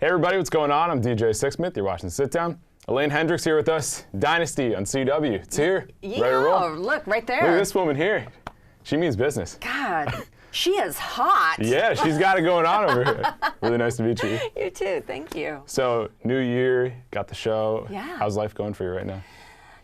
Hey everybody, what's going on? I'm DJ Sixsmith. You're watching Sit Down. Elaine Hendrix here with us. Dynasty on CW. It's here. Yeah, ready to roll. Look, right there. Look at this woman here. She means business. God, she is hot. Yeah, she's got it going on over here. Really nice to meet you. You too, thank you. So, new year, got the show. Yeah. How's life going for you right now?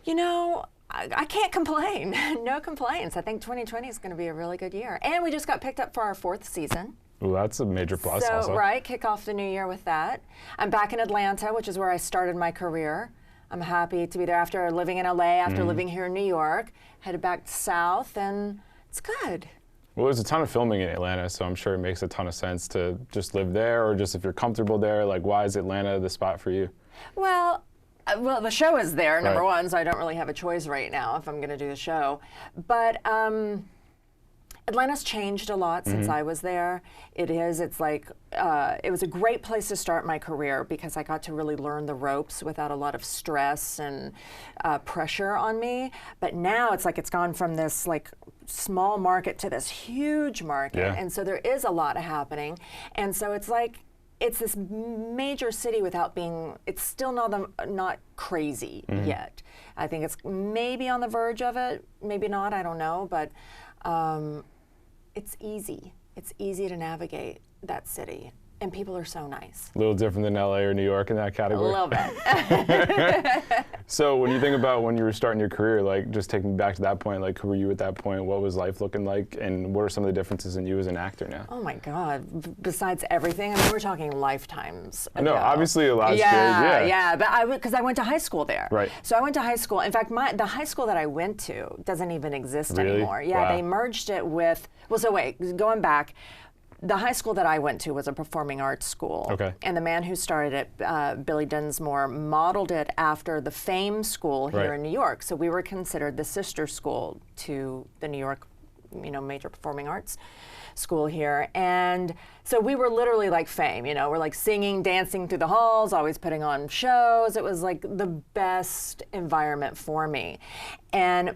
You know, I can't complain. No complaints. I think 2020 is going to be a really good year. And we just got picked up for our 4th season. Ooh, that's a major plus also. Right, kick off the new year with that. I'm back in Atlanta, which is where I started my career. I'm happy to be there after living in LA, after living here in New York. Headed back south, and it's good. Well, there's a ton of filming in Atlanta, so I'm sure it makes a ton of sense to just live there, or just if you're comfortable there, like why is Atlanta the spot for you? Well, the show is there, number Right. one, so I don't really have a choice right now if I'm going to do the show. But Atlanta's changed a lot since I was there. It was a great place to start my career because I got to really learn the ropes without a lot of stress and pressure on me. But now it's like it's gone from this like small market to this huge market. Yeah. And so there is a lot happening. And so it's like, it's this major city without being, it's still not crazy yet. I think it's maybe on the verge of it, maybe not, I don't know, but it's easy. It's easy to navigate that city, and people are so nice. A little different than LA or New York in that category? A little bit. So when you think about when you were starting your career, like just take me back to that point, like who were you at that point? What was life looking like? And what are some of the differences in you as an actor now? Oh my God, besides everything, I mean, we're talking lifetimes ago. No, obviously a lot's Yeah, but because I went to high school there. Right. So I went to high school. In fact, the high school that I went to doesn't even exist Really? anymore. Yeah, Wow. they merged it with, well, so wait, going back, the high school that I went to was a performing arts school. Okay. And the man who started it, Billy Dinsmore, modeled it after the Fame School here Right. in New York. So we were considered the sister school to the New York, major performing arts school here. And so we were literally like Fame, we're like singing, dancing through the halls, always putting on shows. It was like the best environment for me. And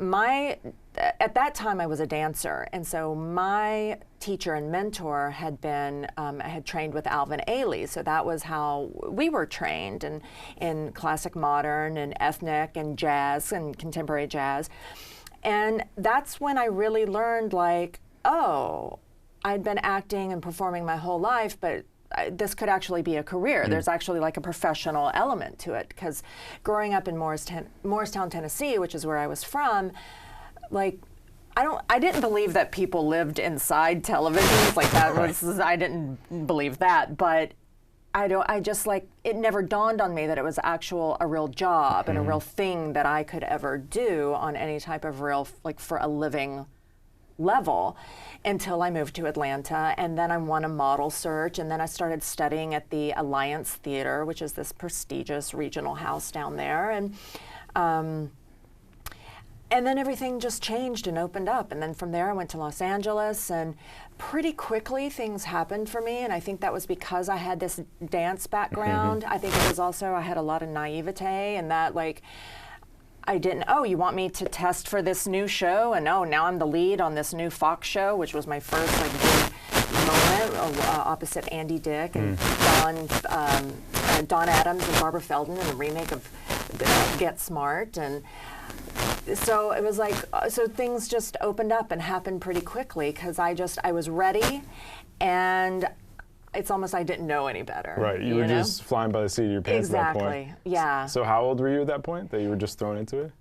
at that time I was a dancer. And so my teacher and mentor had trained with Alvin Ailey. So that was how we were trained in classic modern and ethnic and jazz and contemporary jazz. And that's when I really learned like, oh, I'd been acting and performing my whole life, but this could actually be a career. There's actually like a professional element to it, because growing up in Morristown, Tennessee, which is where I was from, like I didn't believe that people lived inside televisions like that. I didn't believe that, but it never dawned on me that it was a real job and a real thing that I could ever do on any type of real, like for a living level, until I moved to Atlanta. And then I won a model search, and then I started studying at the Alliance Theater, which is this prestigious regional house down there. And then everything just changed and opened up. And then from there I went to Los Angeles, and pretty quickly things happened for me. And I think that was because I had this dance background. I think it was also, I had a lot of naivete, and that like, I didn't, you want me to test for this new show? And now I'm the lead on this new Fox show, which was my first like big moment opposite Andy Dick and Don Adams and Barbara Feldon in a remake of Get Smart. And so it was like, so things just opened up and happened pretty quickly, because I was ready, and it's almost I didn't know any better. Right, you were just flying by the seat of your pants at that point. Exactly, yeah. So how old were you at that point that you were just thrown into it?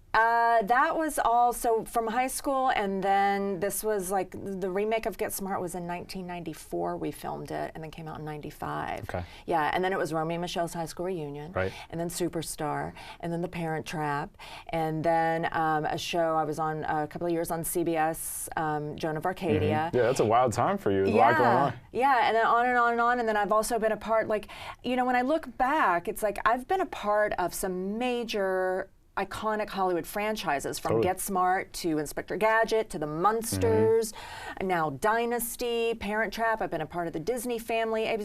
That was all, so from high school, and then this was like, the remake of Get Smart was in 1994, we filmed it, and then came out in 95. Okay. Yeah, and then it was Romy and Michelle's high school reunion, right. And then Superstar, and then The Parent Trap, and then a show I was on a couple of years on CBS, Joan of Arcadia. Yeah, that's a wild time for you. There's a lot going on. Yeah, and then on and on and on, and then I've also been a part, like, when I look back, it's like I've been a part of some major iconic Hollywood franchises, from Get Smart to Inspector Gadget to the Munsters, and now Dynasty, Parent Trap. I've been a part of the Disney family. I've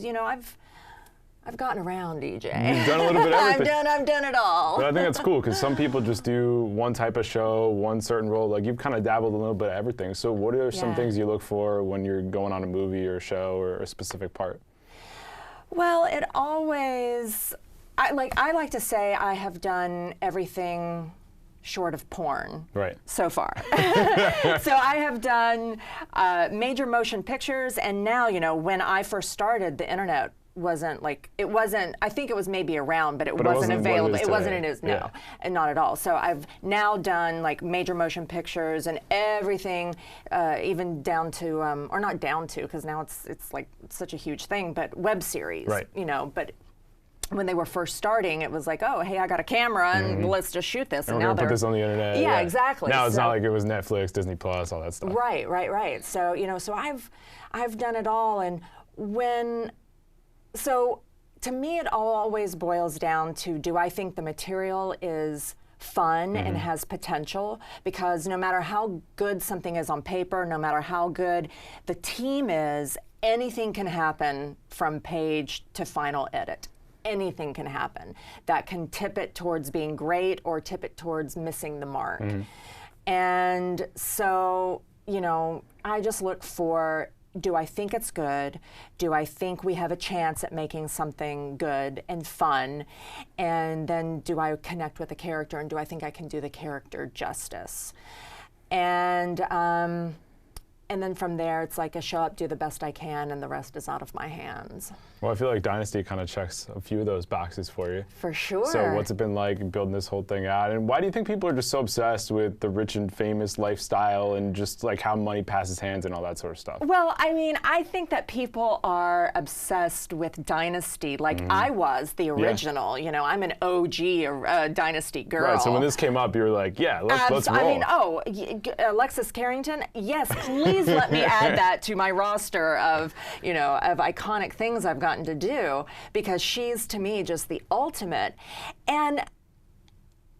gotten around, DJ. You've done a little bit of everything. I've done it all. But I think that's cool, because some people just do one type of show, one certain role. Like, you've kind of dabbled a little bit of everything. So what are some things you look for when you're going on a movie or a show or a specific part? Well, it always, I like to say I have done everything short of porn so far. So I have done major motion pictures, and now, you know, when I first started, the internet wasn't like, it wasn't, I think it was maybe around, but it wasn't available. It wasn't it is now, and not at all. So I've now done like major motion pictures and everything, even down to, or not down to, because now it's like such a huge thing, but web series, you know, but when they were first starting, it was like, oh, hey, I got a camera and let's just shoot this. And we're going to put this on the internet. Yeah, exactly. Now it's not like it was Netflix, Disney Plus, all that stuff. Right. So, you know, so I've done it all. And so to me, it always boils down to, do I think the material is fun and has potential? Because no matter how good something is on paper, no matter how good the team is, anything can happen from page to final edit. Anything can happen that can tip it towards being great or tip it towards missing the mark. And so, you know, I just look for, do I think it's good? Do I think we have a chance at making something good and fun? And then do I connect with the character, and do I think I can do the character justice? And then from there, it's like I show up, do the best I can, and the rest is out of my hands. Well, I feel like Dynasty kind of checks a few of those boxes for you. For sure. So what's it been like building this whole thing out? And why do you think people are just so obsessed with the rich and famous lifestyle and just like how money passes hands and all that sort of stuff? Well, I mean, I think that people are obsessed with Dynasty like I was, the original. You know, I'm an OG Dynasty girl. Right, so when this came up, you were like, yeah, let's roll. I mean, Alexis Carrington, yes, please let me add that to my roster of, you know, of iconic things I've gotten to do, because she's, to me, just the ultimate. And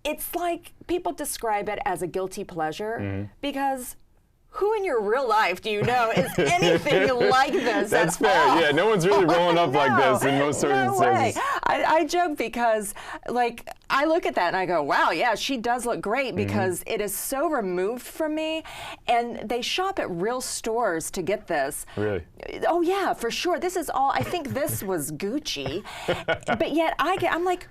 it's like people describe it as a guilty pleasure, because who in your real life do you know is anything like this? That's fair. Yeah, no one's really rolling up like this in most circumstances. I joke because, like, I look at that and I go, wow, yeah, she does look great, because it is so removed from me. And they shop at real stores to get this. Really? Oh, yeah, for sure. This is all, I think this was Gucci. But yet I'm like,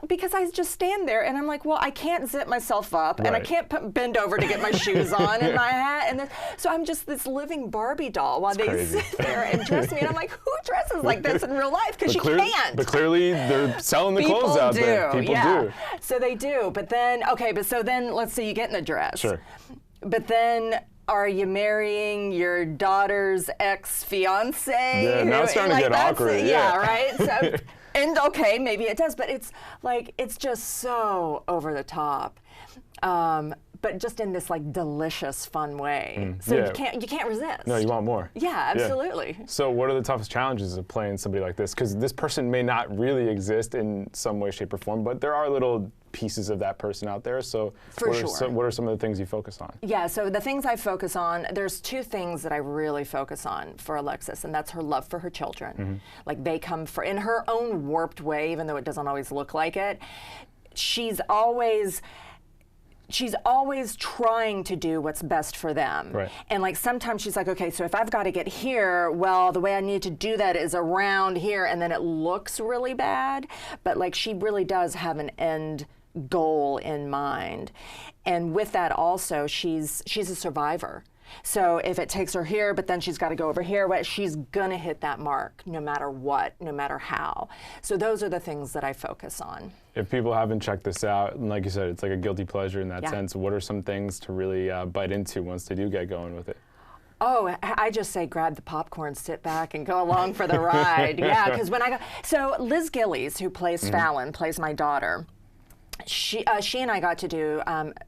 because I just stand there and I'm like, well, I can't zip myself up and I can't bend over to get my shoes on and my hat. And so I'm just this living Barbie doll while they sit there and dress me. And I'm like, who dresses like this in real life? Because you can't. But clearly they're selling the clothes out there. People do. So they do. But then, so then let's say you get in the dress. Sure. But then, are you marrying your daughter's ex-fiance? Yeah, now it's starting to get awkward. Yeah, right? So, and okay, maybe it does, but it's like, it's just so over the top. But just in this like delicious, fun way. So you can't resist. No, you want more. Yeah, absolutely. Yeah. So what are the toughest challenges of playing somebody like this? Because this person may not really exist in some way, shape, or form, but there are little pieces of that person out there. So what are some of the things you focus on? Yeah, so the things I focus on, there's two things that I really focus on for Alexis, and that's her love for her children. Like, they come in her own warped way, even though it doesn't always look like it. She's always trying to do what's best for them. Right. And like sometimes she's like, okay, so if I've got to get here, well, the way I need to do that is around here, and then it looks really bad. But like, she really does have an end goal in mind. And with that also, she's a survivor. So if it takes her here, but then she's got to go over here, she's going to hit that mark no matter what, no matter how. So those are the things that I focus on. If people haven't checked this out, and like you said, it's like a guilty pleasure in that sense, what are some things to really bite into once they do get going with it? Oh, I just say grab the popcorn, sit back, and go along for the ride. Yeah, because when I go, so Liz Gillies, who plays Fallon, plays my daughter. She and I got to do,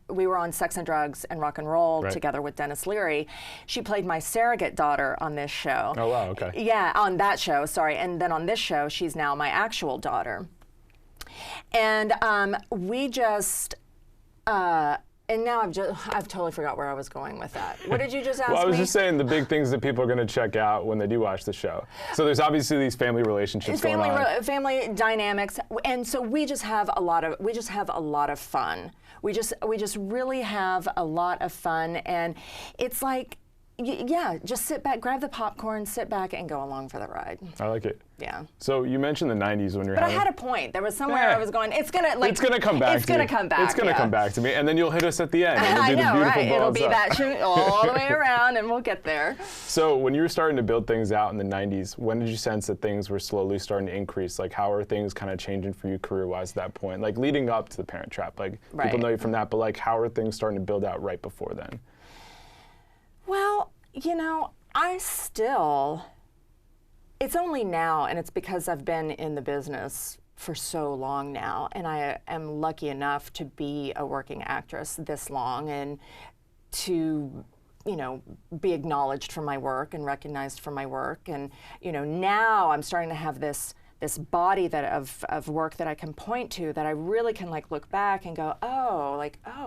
we were on Sex and Drugs and Rock and Roll together with Dennis Leary. She played my surrogate daughter on this show. Oh, wow, okay. Yeah, on that show, sorry. And then on this show, she's now my actual daughter. And we just, and now I've totally forgot where I was going with that. What did you just ask me? Well, I was just saying the big things that people are going to check out when they do watch the show. So there's obviously these family relationships going on. Family dynamics, and so we just have a lot of fun. We just really have a lot of fun, and it's like, Yeah, just sit back, grab the popcorn, sit back, and go along for the ride. I like it. Yeah. So you mentioned the 90s when you're But I had a point. There was somewhere I was going, it's going to come back. It's going to come back. It's going to come back to me, and then you'll hit us at the end. And I do know, the right? It'll be up. that shoot all the way around, and we'll get there. So when you were starting to build things out in the 90s, when did you sense that things were slowly starting to increase? Like, how are things kind of changing for you career-wise at that point? Like, leading up to the Parent Trap, like, people know you from that, but, like, how are things starting to build out right before then? Well, you know, it's only now, and it's because I've been in the business for so long now, and I am lucky enough to be a working actress this long and to, you know, be acknowledged for my work and recognized for my work. And, you know, now I'm starting to have this body of work that I can point to, that I really can, like, look back and go,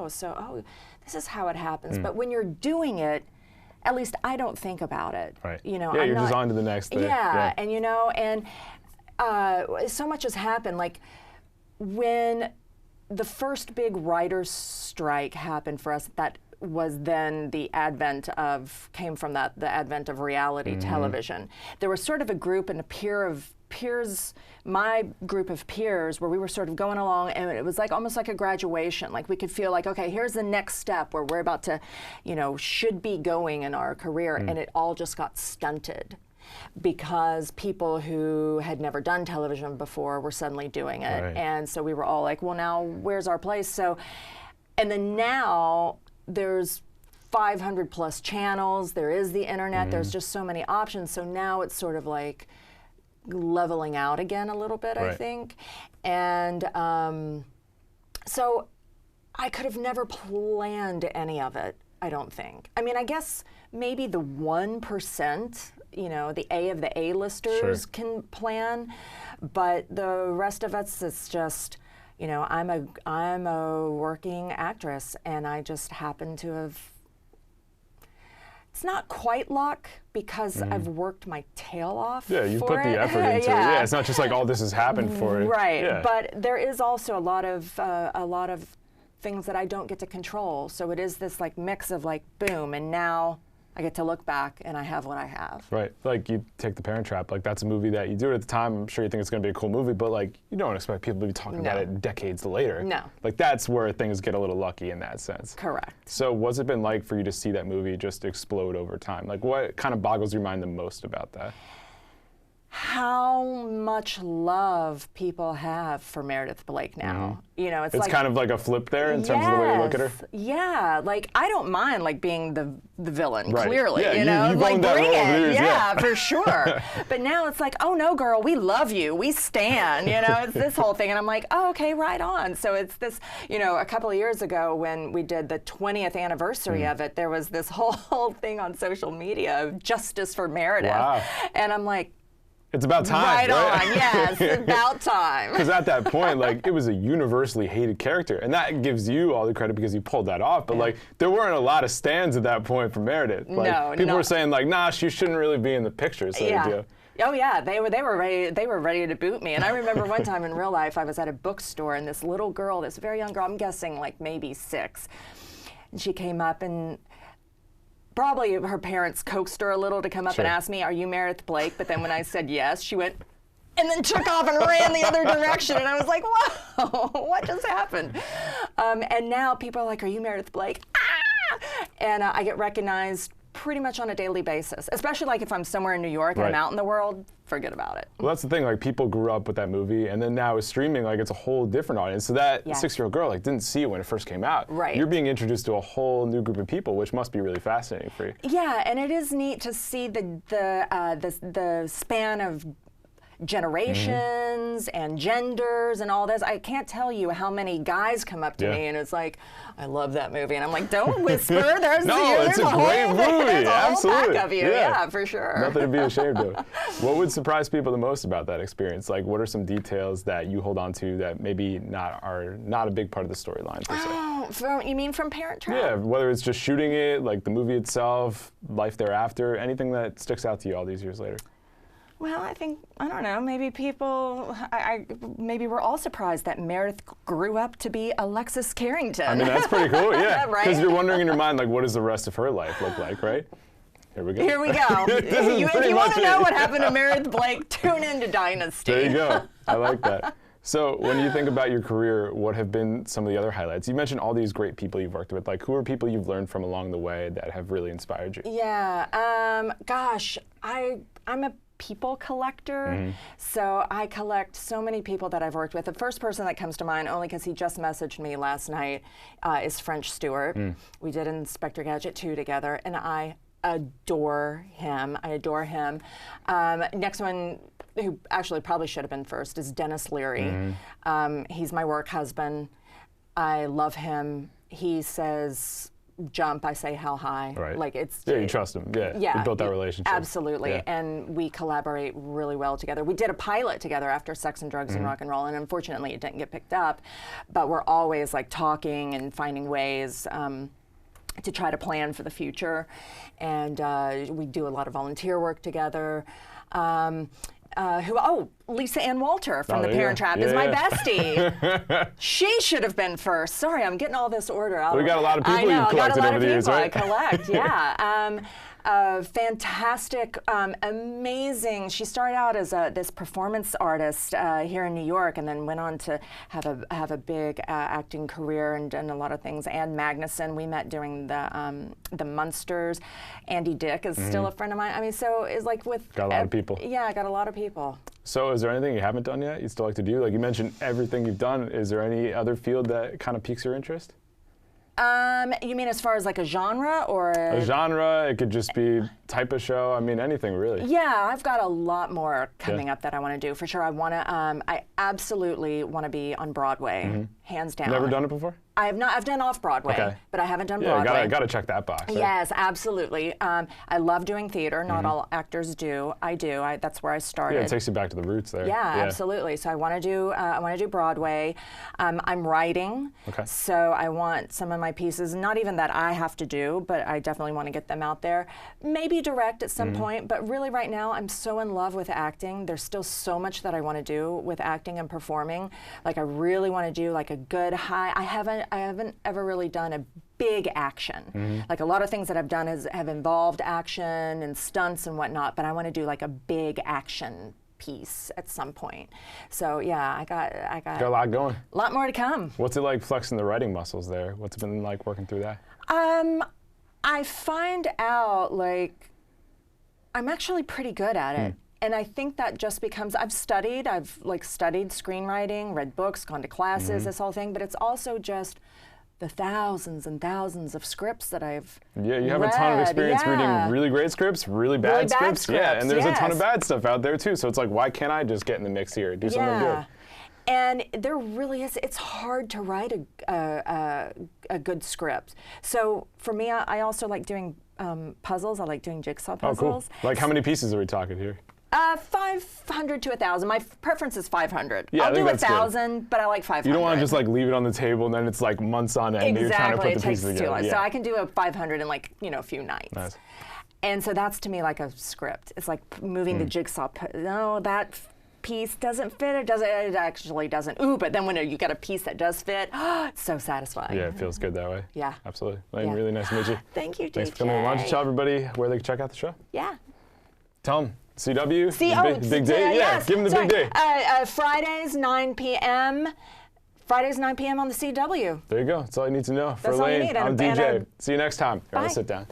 so this is how it happens. But when you're doing it, at least I don't think about it. Right. You know, yeah, you're just on to the next thing. Yeah, and you know, and so much has happened. Like, when the first big writers' strike happened for us, that was then the advent of reality television. There was sort of a group and a peers, my group of peers, where we were sort of going along, and it was like almost like a graduation. Like, we could feel like, okay, here's the next step where we're about to, you know, should be going in our career, and it all just got stunted because people who had never done television before were suddenly doing it. Right. And so we were all like, well, now where's our place? So, and then now there's 500 plus channels, there is the internet, there's just so many options. So now it's sort of like leveling out again a little bit, I think. And so I could have never planned any of it, I don't think. I mean, I guess maybe the 1%, you know, the A of the A-listers can plan, but the rest of us, it's just, you know, I'm a working actress, and I just happen to have. It's not quite luck, because I've worked my tail off. Yeah, you've put the effort into it. Yeah, it's not just like, oh, this has happened for it. Right, yeah. But there is also a lot of things that I don't get to control. So it is this, like, mix of, like, boom, and now I get to look back and I have what I have. Right. Like, you take The Parent Trap, like, that's a movie that you do it at the time. I'm sure you think it's going to be a cool movie, but, like, you don't expect people to be talking about it decades later. No. Like, that's where things get a little lucky in that sense. Correct. So what's it been like for you to see that movie just explode over time? Like, what kind of boggles your mind the most about that? How much love people have for Meredith Blake now. You know, it's like, kind of like a flip there in terms of the way you look at her. Yeah, like, I don't mind, like, being the villain, clearly, yeah, you know, like, bring it, yeah, for sure. But now it's like, oh no, girl, we love you, we stan, you know, it's this whole thing, and I'm like, oh, okay, right on. So it's this, you know, a couple of years ago when we did the 20th anniversary of it, there was this whole thing on social media of justice for Meredith, and I'm like, it's about time, right? On, yes, it's about time. Because at that point, like, it was a universally hated character, and that gives you all the credit because you pulled that off. But like, there weren't a lot of stands at that point for Meredith. Like, people were saying, like, nah, she shouldn't really be in the picture. So Oh yeah, they were ready to boot me. And I remember one time in real life, I was at a bookstore, and this little girl, this very young girl, I'm guessing like maybe 6, and she came up, and probably her parents coaxed her a little to come up and ask me, are you Meredith Blake? But then when I said yes, she went, and then took off and ran the other direction. And I was like, whoa, what just happened? And now people are like, are you Meredith Blake? Ah! And I get recognized pretty much on a daily basis, especially like if I'm somewhere in New York and I'm out in the world, forget about it. Well, that's the thing, like, people grew up with that movie, and then now with streaming, like, it's a whole different audience. So that 6-year-old girl, like, didn't see it when it first came out. Right. You're being introduced to a whole new group of people, which must be really fascinating for you. Yeah, and it is neat to see the span of generations and genders and all this. I can't tell you how many guys come up to me and it's like, I love that movie, and I'm like, don't whisper. There's it's a great movie. There's a Absolutely. whole pack of you. Yeah, for sure. Nothing to be ashamed of. What would surprise people the most about that experience? Like, what are some details that you hold on to that maybe are not a big part of the storyline per se? You mean from Parent Trap? Yeah, whether it's just shooting it, like the movie itself, life thereafter, anything that sticks out to you all these years later. Well, I don't know, maybe people, maybe we're all surprised that Meredith grew up to be Alexis Carrington. I mean, that's pretty cool, yeah. Because you're wondering in your mind, like, what does the rest of her life look like, right? Here we go. Here we go. If you want to know what happened to Meredith Blake, tune into Dynasty. There you go. I like that. So when you think about your career, what have been some of the other highlights? You mentioned all these great people you've worked with. Like, who are people you've learned from along the way that have really inspired you? Yeah. Gosh, I'm a people collector. So I collect so many people that I've worked with. The first person that comes to mind, only because he just messaged me last night, is French Stewart. We did Inspector Gadget 2 together, and I adore him. Next one, who actually probably should have been first, is Dennis Leary. He's my work husband. I love him. He says jump, I say how high. Right. Like it's you trust him. Yeah. You built that relationship. Absolutely. Yeah. And we collaborate really well together. We did a pilot together after Sex and Drugs and Rock and Roll, and unfortunately it didn't get picked up. But we're always like talking and finding ways to try to plan for the future. And we do a lot of volunteer work together. Lisa Ann Walter from The Parent Trap is my bestie. She should have been first. Sorry, I'm getting all this order out. We got a lot of people you collected over the years, right? I collect, yeah. Fantastic, amazing. She started out as this performance artist here in New York, and then went on to have a big acting career and done a lot of things. Ann Magnuson, we met during the Munsters. Andy Dick is still a friend of mine. I mean, so it's like with got a lot of people. Yeah, I got a lot of people. So is there anything you haven't done yet you'd still like to do? Like you mentioned everything you've done. Is there any other field that kind of piques your interest? You mean as far as like a genre or? A genre, it could just be type of show. I mean, anything really. Yeah, I've got a lot more coming up that I want to do for sure. I absolutely want to be on Broadway, hands down. Never done it before? I have not. I've done off Broadway, but I haven't done Broadway. Yeah, gotta check that box. Right? Yes, absolutely. I love doing theater. Not all actors do. I do. That's where I started. Yeah, it takes you back to the roots there. Yeah, absolutely. So I want to do Broadway. I'm writing. Okay. So I want some of my pieces, not even that I have to do, but I definitely want to get them out there. Maybe direct at some point, but really right now I'm so in love with acting. There's still so much that I want to do with acting and performing. Like I really want to do like a good high. I haven't ever really done a big action. Like a lot of things that I've done have involved action and stunts and whatnot, but I want to do like a big action piece at some point. So yeah, I got a lot going. A lot more to come. What's it like flexing the writing muscles there? What's it been like working through that? I find out like I'm actually pretty good at it. And I think that just becomes, I've studied screenwriting, read books, gone to classes, this whole thing, but it's also just the thousands and thousands of scripts that I've you have a ton of experience reading really great scripts, really bad scripts. Yeah, and there's a ton of bad stuff out there too. So it's like, why can't I just get in the mix here, do something good? And there really is, it's hard to write a good script. So for me, I also like doing puzzles. I like doing jigsaw puzzles. Oh, cool. Like how many pieces are we talking here? 500 to 1,000. My preference is 500. Yeah, I'll do 1,000, but I like 500. You don't want to just like leave it on the table and then it's like months on end. Exactly, You're trying to put the pieces it takes together. too long. So I can do a 500 in like a few nights. Nice. And so that's to me like a script. It's like moving the jigsaw. No, that piece doesn't fit. It actually doesn't. Ooh, but then when you get a piece that does fit, it's so satisfying. Yeah, it feels good that way. Yeah. Absolutely. Elaine, really nice to meet you. Thank you, JJ. Thanks for coming. Why don't you tell everybody where they can check out the show? Yeah. Tell them. CW? Big day? Yes. Give them the big day. Fridays, 9 p.m. Fridays, 9 p.m. on the CW. There you go. That's all you need to know. For That's all you Elaine, need. I'm DJ. See you next time. Here on The Sit Down.